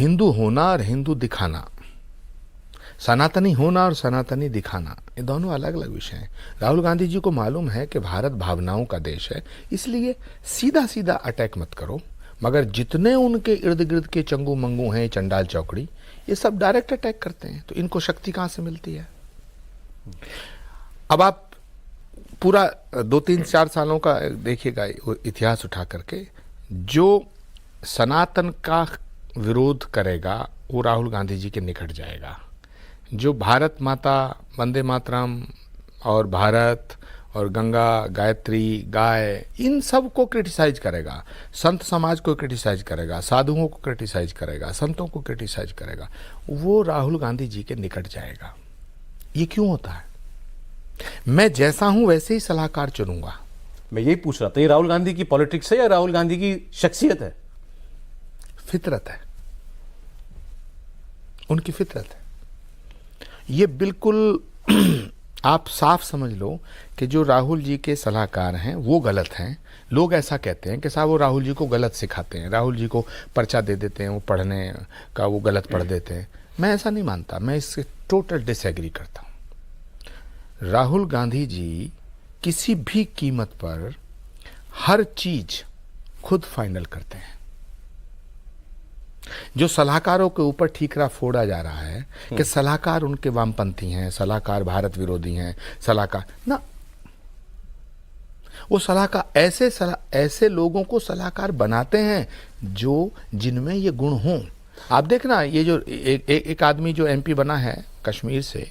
हिंदू होना और हिंदू दिखाना, सनातनी होना और सनातनी दिखाना, ये दोनों अलग अलग विषय हैं। राहुल गांधी जी को मालूम है कि भारत भावनाओं का देश है, इसलिए सीधा सीधा अटैक मत करो, मगर जितने उनके इर्द गिर्द के चंगू मंगू हैं, चंडाल चौकड़ी, ये सब डायरेक्ट अटैक करते हैं। तो इनको शक्ति कहाँ से मिलती है? अब आप पूरा 2-3-4 सालों का देखिएगा इतिहास उठा करके, जो सनातन का विरोध करेगा वो राहुल गांधी जी के निकट जाएगा। जो भारत माता, वंदे मातरम और भारत और गंगा, गायत्री, गाय, इन सब को क्रिटिसाइज करेगा, संत समाज को क्रिटिसाइज करेगा, साधुओं को क्रिटिसाइज करेगा, संतों को क्रिटिसाइज करेगा, वो राहुल गांधी जी के निकट जाएगा। ये क्यों होता है? मैं जैसा हूं वैसे ही सलाहकार चुनूंगा। मैं यही पूछ रहा था, ये राहुल गांधी की पॉलिटिक्स है या राहुल गांधी की शख्सियत है? फितरत है, उनकी फितरत है। ये बिल्कुल आप साफ समझ लो कि जो राहुल जी के सलाहकार हैं वो गलत हैं। लोग ऐसा कहते हैं कि साहब वो राहुल जी को गलत सिखाते हैं, राहुल जी को पर्चा दे देते हैं, वो पढ़ने का वो गलत पढ़ देते हैं। मैं ऐसा नहीं मानता, मैं इससे टोटल डिसएग्री करता हूं। राहुल गांधी जी किसी भी कीमत पर हर चीज खुद फाइनल करते हैं। जो सलाहकारों के ऊपर ठीकरा फोड़ा जा रहा है कि सलाहकार उनके वामपंथी हैं, सलाहकार भारत विरोधी हैं, सलाहकार ना, वो सलाहकार ऐसे लोगों को सलाहकार बनाते हैं जो जिनमें ये गुण हों। आप देखना, ये जो एक आदमी जो एमपी बना है कश्मीर से,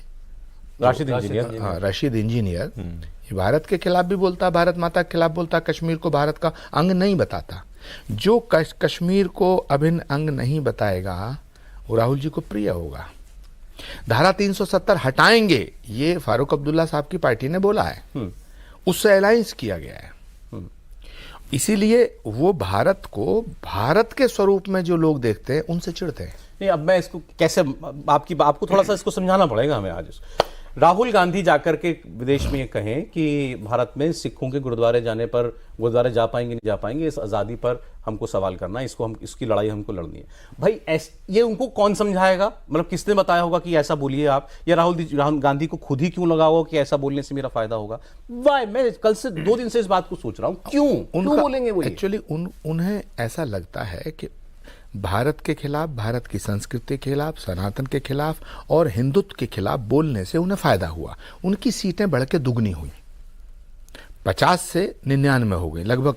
राशिद इंजीनियर, ये भारत के खिलाफ भी बोलता है, भारत माता के खिलाफ बोलता है, कश्मीर को भारत का अंग नहीं बताता। जो कश्मीर को अभिन्न अंग नहीं बताएगा वो राहुल जी को प्रिय होगा। धारा 370 हटाएंगे, ये फारूक अब्दुल्ला साहब की पार्टी ने बोला है, उससे अलायंस किया गया है। इसीलिए वो भारत को भारत के स्वरूप में जो लोग देखते हैं उनसे चिढ़ते हैं। नहीं, अब मैं इसको कैसे, आपको थोड़ा सा इसको समझाना पड़ेगा हमें आज। राहुल गांधी जाकर के विदेश में ये कहें कि भारत में सिखों के गुरुद्वारे जाने पर, गुरुद्वारे जा पाएंगे नहीं जा पाएंगे, इस आज़ादी पर हमको सवाल करना है, इसकी लड़ाई हमको लड़नी है। भाई ये उनको कौन समझाएगा? मतलब किसने बताया होगा कि ऐसा बोलिए आप, या राहुल गांधी को खुद ही क्यों लगा होगा कि ऐसा बोलने से मेरा फायदा होगा? वाई, मैं कल से 2 दिन से इस बात को सोच रहा हूं, क्यों बोलेंगे वो? एक्चुअली उन्हें ऐसा लगता है कि भारत के खिलाफ, भारत की संस्कृति के खिलाफ, सनातन के खिलाफ और हिंदुत्व के खिलाफ बोलने से उन्हें फायदा हुआ। उनकी सीटें बढ़ के दुगनी हुई, 50 से 99 हो गई, लगभग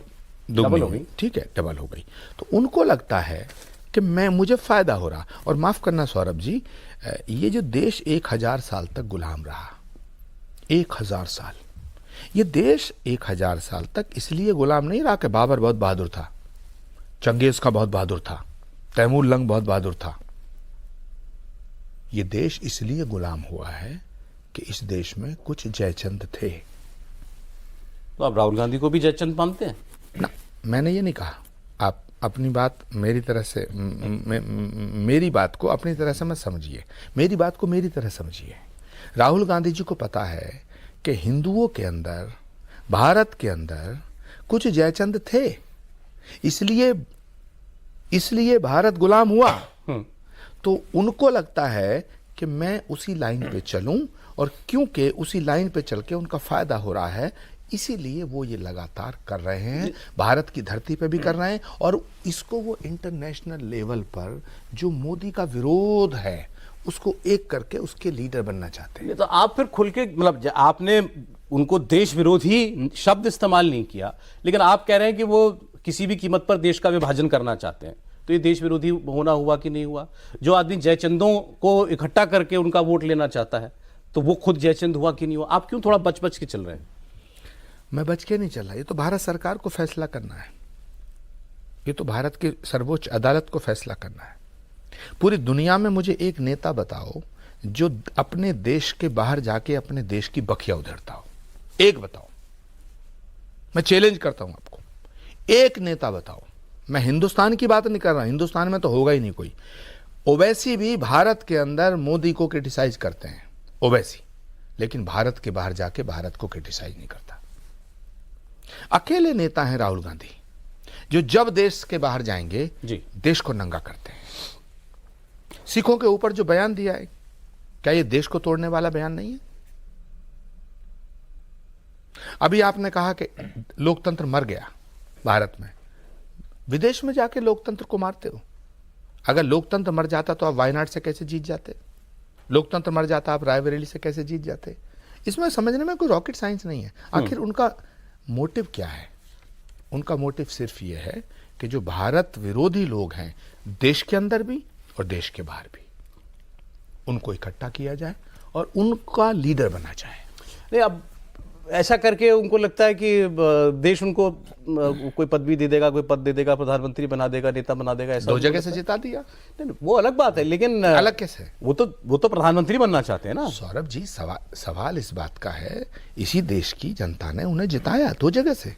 दुगनी हो गई, ठीक है, डबल हो गई। तो उनको लगता है कि मुझे फायदा हो रहा। और माफ करना सौरभ जी, ये जो देश 1000 साल तक गुलाम रहा, 1000 साल, ये देश 1000 साल तक इसलिए गुलाम नहीं रहा कि बाबर बहुत बहादुर था, चंगेज का बहुत बहादुर था, तैमूर लंग बहुत बहादुर था। ये देश इसलिए गुलाम हुआ है कि इस देश में कुछ जयचंद थे। तो आप राहुल गांधी को भी जयचंद मानते हैं? ना, मैंने ये नहीं कहा। आप अपनी बात मेरी तरह से, मेरी बात को अपनी तरह से मत समझिए, मेरी बात को मेरी तरह समझिए। राहुल गांधी जी को पता है कि हिंदुओं के अंदर, भारत के अंदर कुछ जयचंद थे, इसलिए भारत गुलाम हुआ। तो उनको लगता है कि मैं उसी लाइन पे चलूं, और क्योंकि उसी लाइन पे चल के उनका फायदा हो रहा है, इसीलिए वो ये लगातार कर रहे हैं, भारत की धरती पे भी कर रहे हैं, और इसको वो इंटरनेशनल लेवल पर जो मोदी का विरोध है उसको एक करके उसके लीडर बनना चाहते हैं। तो आप फिर खुल के, मतलब आपने उनको देश विरोधी शब्द इस्तेमाल नहीं किया, लेकिन आप कह रहे हैं कि वो किसी भी कीमत पर देश का विभाजन करना चाहते हैं। तो ये देश विरोधी होना हुआ कि नहीं हुआ? जो आदमी जयचंदों को इकट्ठा करके उनका वोट लेना चाहता है, तो वो खुद जयचंद हुआ कि नहीं हुआ? आप क्यों थोड़ा बच के चल रहे हैं? मैं बच के नहीं चल रहा, ये तो भारत सरकार को फैसला करना है, ये तो भारत की सर्वोच्च अदालत को फैसला करना है। पूरी दुनिया में मुझे एक नेता बताओ जो अपने देश के बाहर जाके अपने देश की बखिया उधेड़ता हो, एक बताओ। मैं चैलेंज करता हूं आपको, एक नेता बताओ। मैं हिंदुस्तान की बात नहीं कर रहा, हिंदुस्तान में तो होगा ही नहीं कोई। ओवैसी भी भारत के अंदर मोदी को क्रिटिसाइज करते हैं, ओवैसी, लेकिन भारत के बाहर जाके भारत को क्रिटिसाइज नहीं करता। अकेले नेता हैं राहुल गांधी, जो जब देश के बाहर जाएंगे जी, देश को नंगा करते हैं। सिखों के ऊपर जो बयान दिया है, क्या ये देश को तोड़ने वाला बयान नहीं है? अभी आपने कहा कि लोकतंत्र मर गया भारत में। विदेश में जाके लोकतंत्र को मारते हो। अगर लोकतंत्र मर जाता तो आप वायनाड से कैसे जीत जाते? लोकतंत्र मर जाता आप रायबरेली से कैसे जीत जाते? इसमें समझने में कोई रॉकेट साइंस नहीं है। आखिर उनका मोटिव क्या है? उनका मोटिव सिर्फ ये है कि जो भारत विरोधी लोग हैं देश के अंदर भी और देश के बाहर भी, उनको इकट्ठा किया जाए और उनका लीडर बना जाए। नहीं, अब ऐसा करके उनको लगता है कि देश उनको कोई पदवी दे देगा, कोई पद दे देगा, प्रधानमंत्री बना देगा, नेता बना देगा। ऐसा 2 जगह से जिता दिया। नहीं, वो अलग बात है, लेकिन अलग कैसे? वो तो प्रधानमंत्री बनना चाहते हैं ना। सौरभ जी, सवाल इस बात का है, इसी देश की जनता ने उन्हें जिताया 2 जगह से।